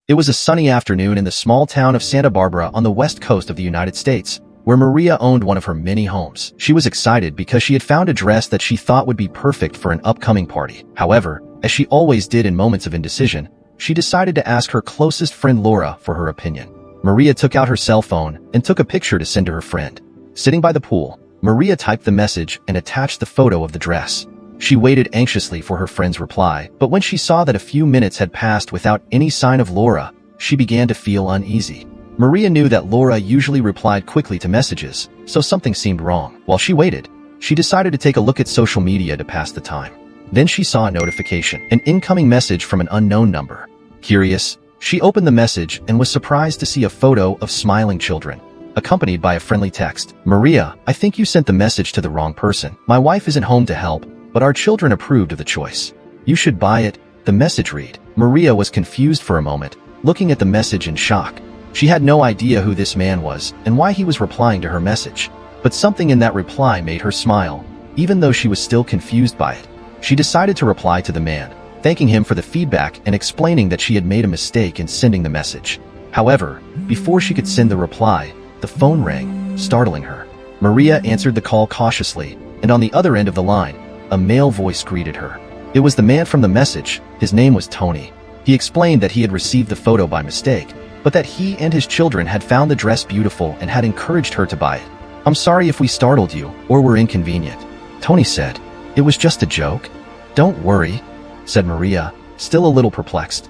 It was a sunny afternoon in the small town of Santa Barbara on the west coast of the United States, where Maria owned one of her many homes. She was excited because she had found a dress that she thought would be perfect for an upcoming party. However, as she always did in moments of indecision, she decided to ask her closest friend Laura for her opinion. Maria took out her cell phone and took a picture to send to her friend. Sitting by the pool, Maria typed the message and attached the photo of the dress. She waited anxiously for her friend's reply, but when she saw that a few minutes had passed without any sign of Laura, she began to feel uneasy. Maria knew that Laura usually replied quickly to messages, so something seemed wrong. While she waited, she decided to take a look at social media to pass the time. Then she saw a notification, an incoming message from an unknown number. Curious, she opened the message and was surprised to see a photo of smiling children, accompanied by a friendly text. "Maria, I think you sent the message to the wrong person. My wife isn't home to help, but our children approved of the choice. You should buy it," the message read. Maria was confused for a moment, looking at the message in shock. She had no idea who this man was and why he was replying to her message. But something in that reply made her smile, even though she was still confused by it. She decided to reply to the man, thanking him for the feedback and explaining that she had made a mistake in sending the message. However, before she could send the reply, the phone rang, startling her. Maria answered the call cautiously, and on the other end of the line, a male voice greeted her. It was the man from the message. His name was Tony. He explained that he had received the photo by mistake, but that he and his children had found the dress beautiful and had encouraged her to buy it. "I'm sorry if we startled you or were inconvenient," Tony said. "It was just a joke." "Don't worry," said Maria, still a little perplexed.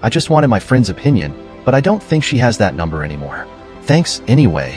"I just wanted my friend's opinion, but I don't think she has that number anymore. Thanks anyway."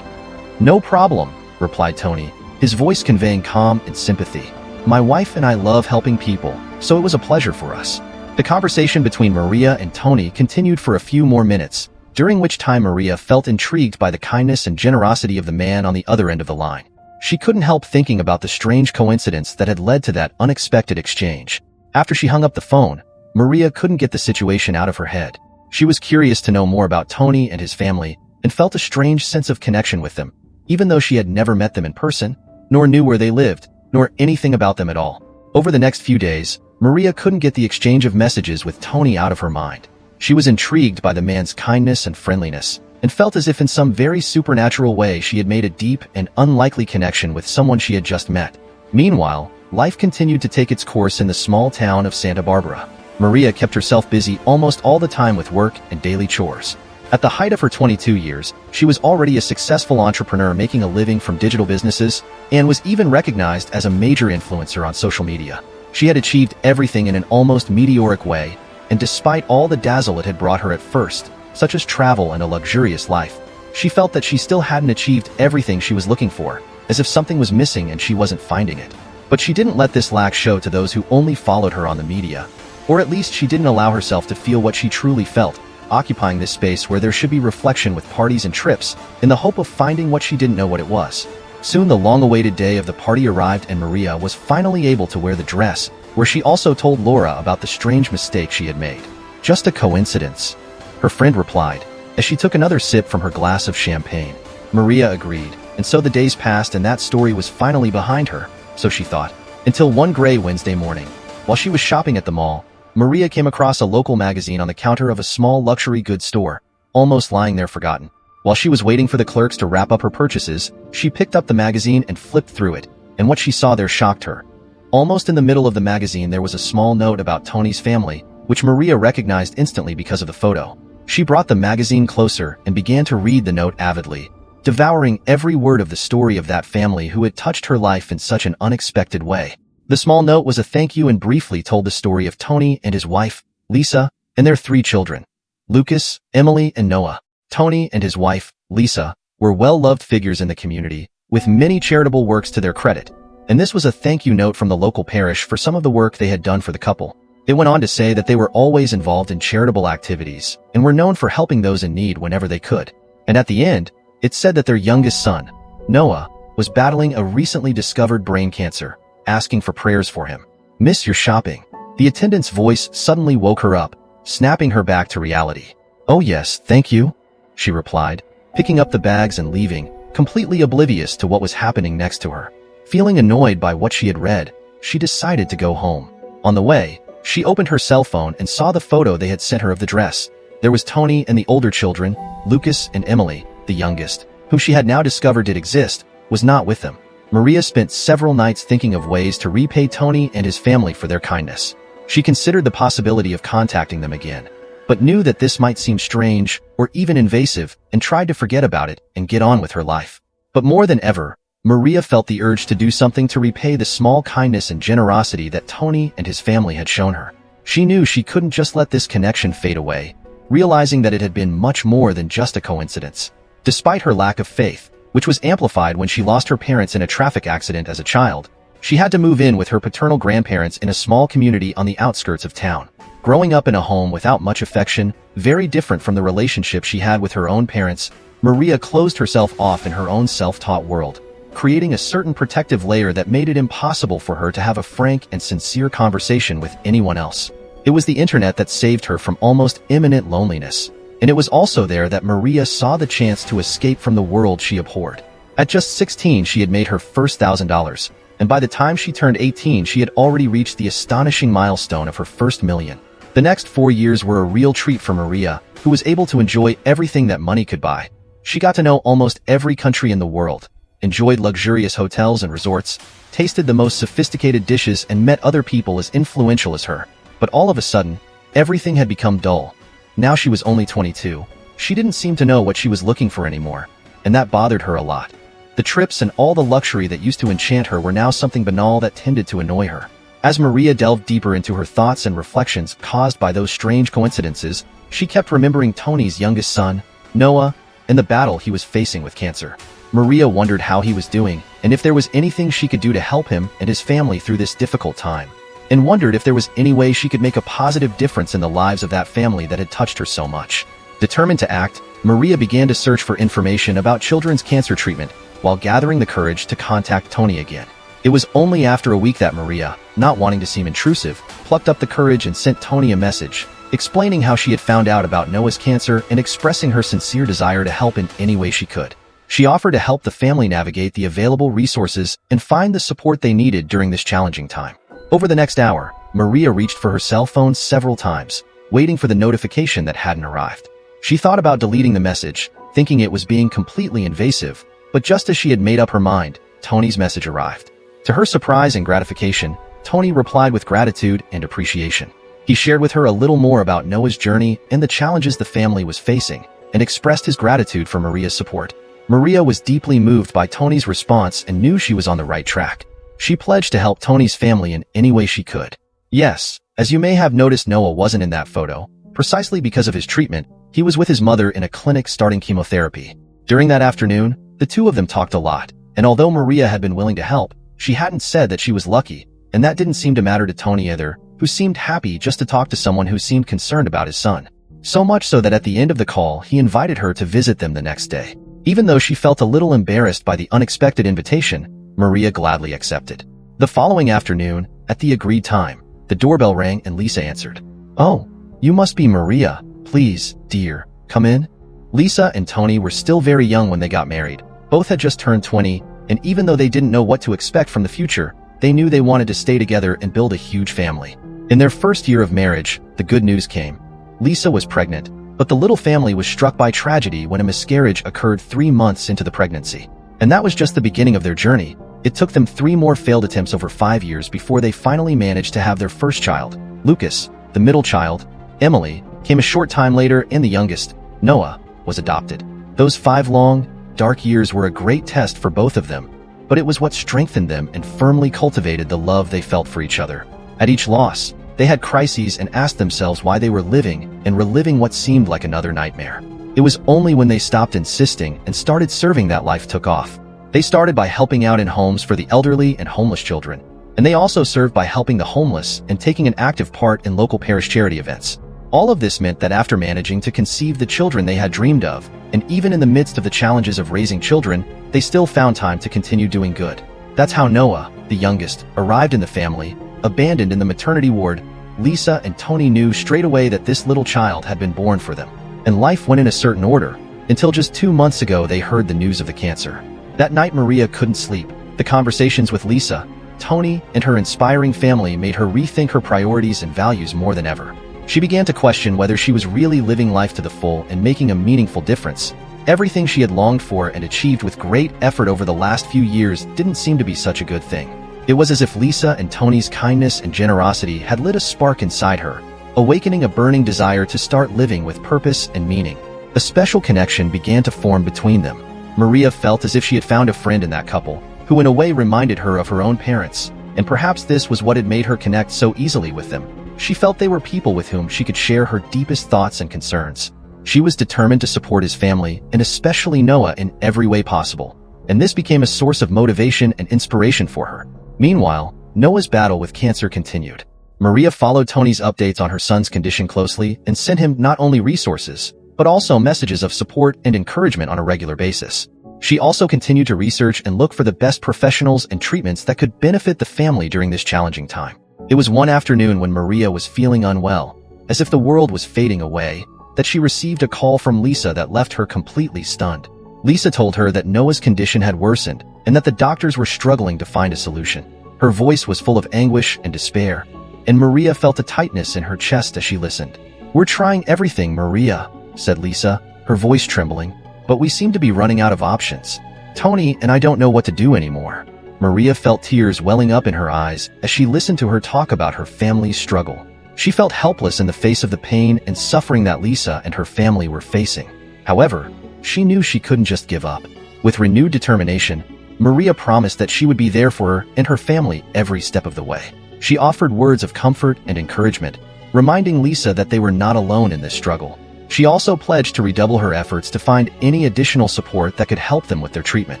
"No problem," replied Tony, his voice conveying calm and sympathy. "My wife and I love helping people, so it was a pleasure for us." The conversation between Maria and Tony continued for a few more minutes, during which time Maria felt intrigued by the kindness and generosity of the man on the other end of the line. She couldn't help thinking about the strange coincidence that had led to that unexpected exchange. After she hung up the phone, Maria couldn't get the situation out of her head. She was curious to know more about Tony and his family, and felt a strange sense of connection with them, even though she had never met them in person, nor knew where they lived, nor anything about them at all. Over the next few days, Maria couldn't get the exchange of messages with Tony out of her mind. She was intrigued by the man's kindness and friendliness, and felt as if in some very supernatural way she had made a deep and unlikely connection with someone she had just met. Meanwhile, life continued to take its course in the small town of Santa Barbara. Maria kept herself busy almost all the time with work and daily chores. At the height of her 22 years, she was already a successful entrepreneur making a living from digital businesses, and was even recognized as a major influencer on social media. She had achieved everything in an almost meteoric way, and despite all the dazzle it had brought her at first, such as travel and a luxurious life, she felt that she still hadn't achieved everything she was looking for, as if something was missing and she wasn't finding it. But she didn't let this lack show to those who only followed her on the media, or at least she didn't allow herself to feel what she truly felt, occupying this space where there should be reflection with parties and trips, in the hope of finding what she didn't know what it was. Soon the long-awaited day of the party arrived and Maria was finally able to wear the dress, where she also told Laura about the strange mistake she had made. "Just a coincidence," her friend replied, as she took another sip from her glass of champagne. Maria agreed, and so the days passed and that story was finally behind her, so she thought, until one gray Wednesday morning, while she was shopping at the mall, Maria came across a local magazine on the counter of a small luxury goods store, almost lying there forgotten. While she was waiting for the clerks to wrap up her purchases, she picked up the magazine and flipped through it, and what she saw there shocked her. Almost in the middle of the magazine there was a small note about Tony's family, which Maria recognized instantly because of the photo. She brought the magazine closer and began to read the note avidly, devouring every word of the story of that family who had touched her life in such an unexpected way. The small note was a thank you and briefly told the story of Tony and his wife, Lisa, and their 3 children, Lucas, Emily, and Noah. Tony and his wife, Lisa, were well-loved figures in the community, with many charitable works to their credit, and this was a thank you note from the local parish for some of the work they had done for the couple. It went on to say that they were always involved in charitable activities and were known for helping those in need whenever they could. And at the end, it said that their youngest son, Noah, was battling a recently discovered brain cancer, asking for prayers for him. "Miss your shopping." The attendant's voice suddenly woke her up, snapping her back to reality. "Oh yes, thank you," she replied, picking up the bags and leaving, completely oblivious to what was happening next to her. Feeling annoyed by what she had read, she decided to go home. On the way, she opened her cell phone and saw the photo they had sent her of the dress. There was Tony and the older children, Lucas and Emily, the youngest, whom she had now discovered did exist, was not with them. Maria spent several nights thinking of ways to repay Tony and his family for their kindness. She considered the possibility of contacting them again, but knew that this might seem strange or even invasive and tried to forget about it and get on with her life. But more than ever, Maria felt the urge to do something to repay the small kindness and generosity that Tony and his family had shown her. She knew she couldn't just let this connection fade away, realizing that it had been much more than just a coincidence. Despite her lack of faith, which was amplified when she lost her parents in a traffic accident as a child, she had to move in with her paternal grandparents in a small community on the outskirts of town. Growing up in a home without much affection, very different from the relationship she had with her own parents, Maria closed herself off in her own self-taught world, creating a certain protective layer that made it impossible for her to have a frank and sincere conversation with anyone else. It was the internet that saved her from almost imminent loneliness, and it was also there that Maria saw the chance to escape from the world she abhorred. At just 16, she had made her first $1,000, and by the time she turned 18, she had already reached the astonishing milestone of her first million. The next 4 years were a real treat for Maria, who was able to enjoy everything that money could buy. She got to know almost every country in the world, enjoyed luxurious hotels and resorts, tasted the most sophisticated dishes, and met other people as influential as her. But all of a sudden, everything had become dull. Now she was only 22. She didn't seem to know what she was looking for anymore, and that bothered her a lot. The trips and all the luxury that used to enchant her were now something banal that tended to annoy her. As Maria delved deeper into her thoughts and reflections caused by those strange coincidences, she kept remembering Tony's youngest son, Noah, and the battle he was facing with cancer. Maria wondered how he was doing and if there was anything she could do to help him and his family through this difficult time, and wondered if there was any way she could make a positive difference in the lives of that family that had touched her so much. Determined to act, Maria began to search for information about children's cancer treatment while gathering the courage to contact Tony again. It was only after a week that Maria, not wanting to seem intrusive, plucked up the courage and sent Tony a message, explaining how she had found out about Noah's cancer and expressing her sincere desire to help in any way she could. She offered to help the family navigate the available resources and find the support they needed during this challenging time. Over the next hour, Maria reached for her cell phone several times, waiting for the notification that hadn't arrived. She thought about deleting the message, thinking it was being completely invasive, but just as she had made up her mind, Tony's message arrived. To her surprise and gratification, Tony replied with gratitude and appreciation. He shared with her a little more about Noah's journey and the challenges the family was facing, and expressed his gratitude for Maria's support. Maria was deeply moved by Tony's response and knew she was on the right track. She pledged to help Tony's family in any way she could. Yes, as you may have noticed, Noah wasn't in that photo. Precisely because of his treatment, he was with his mother in a clinic starting chemotherapy. During that afternoon, the two of them talked a lot, and although Maria had been willing to help, she hadn't said that she was lucky, and that didn't seem to matter to Tony either, who seemed happy just to talk to someone who seemed concerned about his son. So much so that at the end of the call, he invited her to visit them the next day. Even though she felt a little embarrassed by the unexpected invitation, Maria gladly accepted. The following afternoon, at the agreed time, the doorbell rang and Lisa answered. "Oh, you must be Maria. Please, dear, come in." Lisa and Tony were still very young when they got married. Both had just turned 20, and even though they didn't know what to expect from the future, they knew they wanted to stay together and build a huge family. In their first year of marriage, the good news came. Lisa was pregnant, but the little family was struck by tragedy when a miscarriage occurred 3 months into the pregnancy. And that was just the beginning of their journey. It took them 3 more failed attempts over 5 years before they finally managed to have their first child, Lucas. The middle child, Emily, came a short time later, and the youngest, Noah, was adopted. Those 5 long, dark years were a great test for both of them, but it was what strengthened them and firmly cultivated the love they felt for each other. At each loss, they had crises and asked themselves why they were living and reliving what seemed like another nightmare. It was only when they stopped insisting and started serving that life took off. They started by helping out in homes for the elderly and homeless children, and they also served by helping the homeless and taking an active part in local parish charity events. All of this meant that after managing to conceive the children they had dreamed of, and even in the midst of the challenges of raising children, they still found time to continue doing good. That's how Noah, the youngest, arrived in the family, abandoned in the maternity ward. Lisa and Tony knew straight away that this little child had been born for them, and life went in a certain order, until just 2 months ago they heard the news of the cancer. That night Maria couldn't sleep. The conversations with Lisa, Tony, and her inspiring family made her rethink her priorities and values more than ever. She began to question whether she was really living life to the full and making a meaningful difference. Everything she had longed for and achieved with great effort over the last few years didn't seem to be such a good thing. It was as if Lisa and Tony's kindness and generosity had lit a spark inside her, awakening a burning desire to start living with purpose and meaning. A special connection began to form between them. Maria felt as if she had found a friend in that couple, who in a way reminded her of her own parents, and perhaps this was what had made her connect so easily with them. She felt they were people with whom she could share her deepest thoughts and concerns. She was determined to support his family, and especially Noah, in every way possible, and this became a source of motivation and inspiration for her. Meanwhile, Noah's battle with cancer continued. Maria followed Tony's updates on her son's condition closely and sent him not only resources, but also messages of support and encouragement on a regular basis. She also continued to research and look for the best professionals and treatments that could benefit the family during this challenging time. It was one afternoon when Maria was feeling unwell, as if the world was fading away, that she received a call from Lisa that left her completely stunned. Lisa told her that Noah's condition had worsened and that the doctors were struggling to find a solution. Her voice was full of anguish and despair, and Maria felt a tightness in her chest as she listened. "We're trying everything, Maria," said Lisa, her voice trembling, "but we seem to be running out of options. Tony and I don't know what to do anymore." Maria felt tears welling up in her eyes as she listened to her talk about her family's struggle. She felt helpless in the face of the pain and suffering that Lisa and her family were facing. However, she knew she couldn't just give up. With renewed determination, Maria promised that she would be there for her and her family every step of the way. She offered words of comfort and encouragement, reminding Lisa that they were not alone in this struggle. She also pledged to redouble her efforts to find any additional support that could help them with their treatment.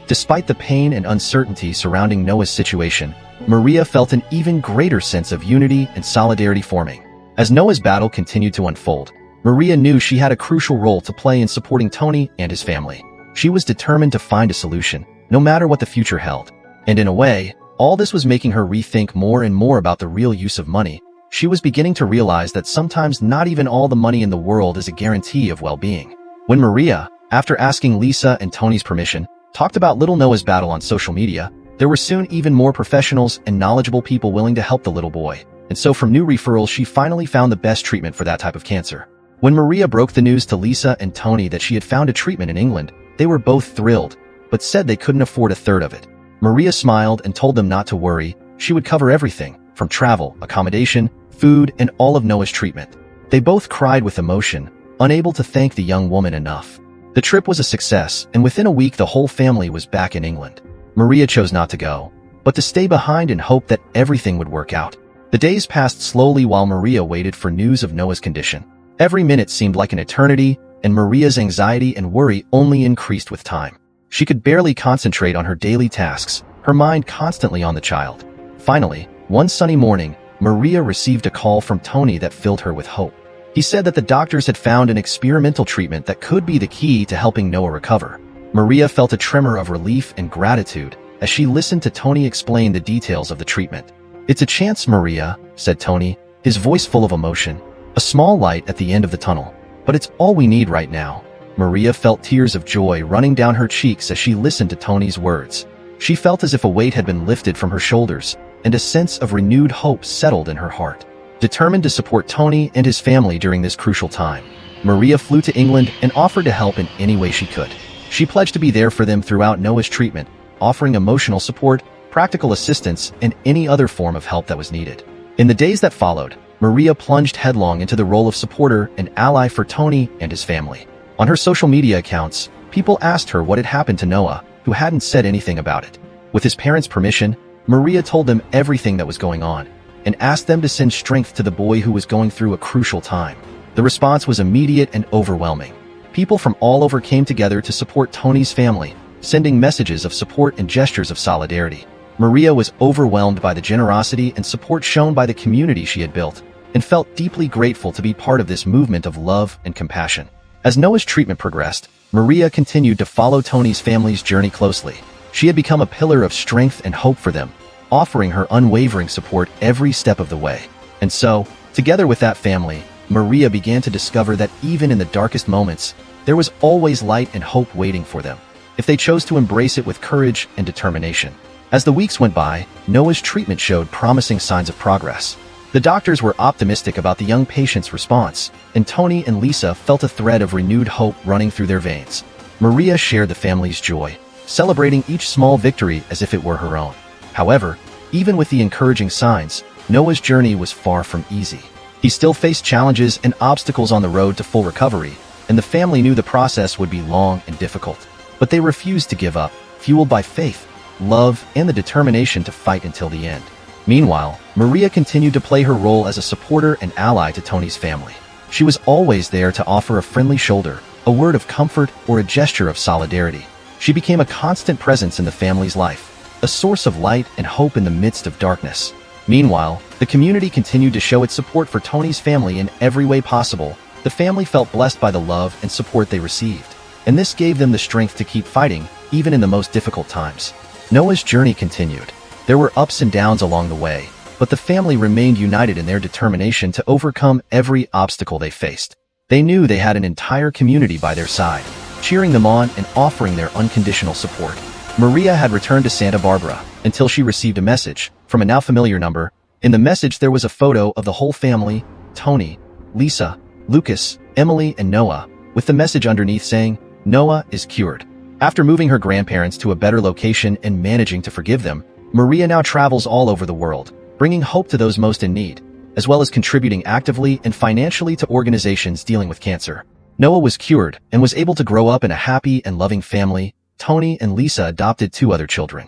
Despite the pain and uncertainty surrounding Noah's situation, Maria felt an even greater sense of unity and solidarity forming. As Noah's battle continued to unfold, Maria knew she had a crucial role to play in supporting Tony and his family. She was determined to find a solution, no matter what the future held. And in a way, all this was making her rethink more and more about the real use of money. She was beginning to realize that sometimes not even all the money in the world is a guarantee of well-being. When Maria, after asking Lisa and Tony's permission, talked about little Noah's battle on social media, there were soon even more professionals and knowledgeable people willing to help the little boy. And so from new referrals, she finally found the best treatment for that type of cancer. When Maria broke the news to Lisa and Tony that she had found a treatment in England, they were both thrilled, but said they couldn't afford a third of it. Maria smiled and told them not to worry. She would cover everything, from travel, accommodation, food, and all of Noah's treatment. They both cried with emotion, unable to thank the young woman enough. The trip was a success, and within a week the whole family was back in England. Maria chose not to go, but to stay behind and hope that everything would work out. The days passed slowly while Maria waited for news of Noah's condition. Every minute seemed like an eternity, and Maria's anxiety and worry only increased with time. She could barely concentrate on her daily tasks, her mind constantly on the child. Finally, one sunny morning, Maria received a call from Tony that filled her with hope. He said that the doctors had found an experimental treatment that could be the key to helping Noah recover. Maria felt a tremor of relief and gratitude as she listened to Tony explain the details of the treatment. "It's a chance, Maria," said Tony, his voice full of emotion. "A small light at the end of the tunnel. But it's all we need right now." Maria felt tears of joy running down her cheeks as she listened to Tony's words. She felt as if a weight had been lifted from her shoulders, and a sense of renewed hope settled in her heart. Determined to support Tony and his family during this crucial time, Maria flew to England and offered to help in any way she could. She pledged to be there for them throughout Noah's treatment, offering emotional support, practical assistance, and any other form of help that was needed. In the days that followed, Maria plunged headlong into the role of supporter and ally for Tony and his family. On her social media accounts, people asked her what had happened to Noah, who hadn't said anything about it. With his parents' permission, Maria told them everything that was going on, and asked them to send strength to the boy who was going through a crucial time. The response was immediate and overwhelming. People from all over came together to support Tony's family, sending messages of support and gestures of solidarity. Maria was overwhelmed by the generosity and support shown by the community she had built, and felt deeply grateful to be part of this movement of love and compassion. As Noah's treatment progressed, Maria continued to follow Tony's family's journey closely. She had become a pillar of strength and hope for them, offering her unwavering support every step of the way. And so, together with that family, Maria began to discover that even in the darkest moments, there was always light and hope waiting for them, if they chose to embrace it with courage and determination. As the weeks went by, Noah's treatment showed promising signs of progress. The doctors were optimistic about the young patient's response, and Tony and Lisa felt a thread of renewed hope running through their veins. Maria shared the family's joy, celebrating each small victory as if it were her own. However, even with the encouraging signs, Noah's journey was far from easy. He still faced challenges and obstacles on the road to full recovery, and the family knew the process would be long and difficult. But they refused to give up, fueled by faith, love, and the determination to fight until the end. Meanwhile, Maria continued to play her role as a supporter and ally to Tony's family. She was always there to offer a friendly shoulder, a word of comfort, or a gesture of solidarity. She became a constant presence in the family's life, a source of light and hope in the midst of darkness. Meanwhile, the community continued to show its support for Tony's family in every way possible. The family felt blessed by the love and support they received, and this gave them the strength to keep fighting, even in the most difficult times. Noah's journey continued. There were ups and downs along the way, but the family remained united in their determination to overcome every obstacle they faced. They knew they had an entire community by their side, cheering them on and offering their unconditional support. Maria had returned to Santa Barbara until she received a message from a now familiar number. In the message there was a photo of the whole family, Tony, Lisa, Lucas, Emily, and Noah, with the message underneath saying, "Noah is cured." After moving her grandparents to a better location and managing to forgive them, Maria now travels all over the world, bringing hope to those most in need, as well as contributing actively and financially to organizations dealing with cancer. Noah was cured and was able to grow up in a happy and loving family. Tony and Lisa adopted 2 other children.